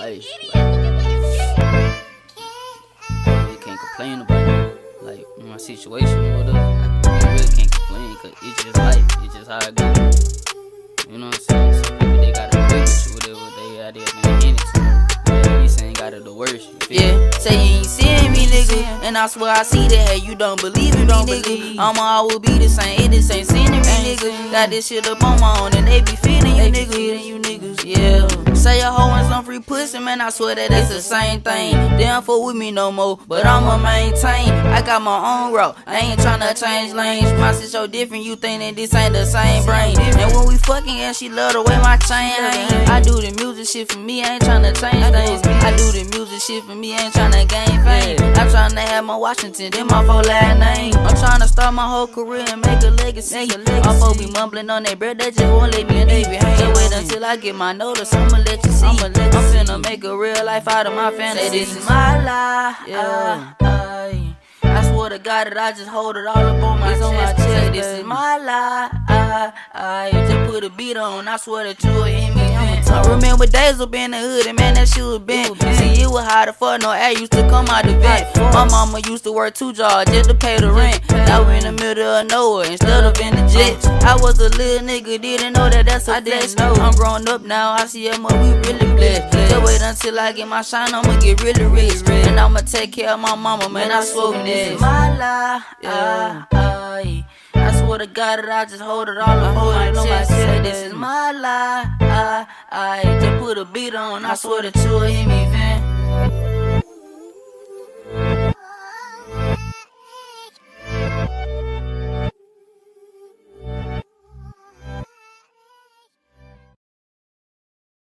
life. You can't complain about it. Like, my situation or whatever, I really can't complain, cause it's just life. It's just how it goes. You know what I'm saying? Some people, they gotta agree with you, whatever they out there being in it to them. But you saying got it the worst. Yeah, say you ain't seeing me, nigga. And I swear I see that, hey, you don't believe in me, nigga. I'ma always be the same, it this ain't scenery, nigga. Got this shit up on my own, and they be feeding you, niggas. Yeah, say a hoe and some free pussy, man, I swear that it's the same thing. They don't fuck with me no more, but I'ma maintain. I got my own route, I ain't tryna change lanes. My shit so different, you think that this ain't the same brain. And when we fucking, and she love the way my chain hang. I do the music shit for me, I ain't tryna change things. I do the music shit for me, I ain't tryna gain fame. I'm tryna have my Washington, then my full last name. I'm tryna start my whole career and make a legacy. My folks be mumbling on their breath, they just won't let me be. Just wait until I get my notice, I'ma let you see. I'm finna make a real life out of my fantasy. Say this is my life, yeah. I swear to God that I just hold it all up on my chest. Say this is my life, just put a beat on, I swear that you'll hear me. I remember days up in the hood, and man, that shit was bent. See, it was hard to fuck, no air used to come out the vent. My mama used to work 2 jobs just to pay the rent. Now we in the middle of nowhere instead of in the jets. I was a little nigga, didn't know that that's a flex. I'm grown up now, I see how much we really blessed. Just wait until I get my shine, I'ma get really rich. And I'ma take care of my mama, man, I swear this is my life, I swear to God that I just hold it all up on my chest. Say this is my life, just put a beat on, I swear that you'll hear me.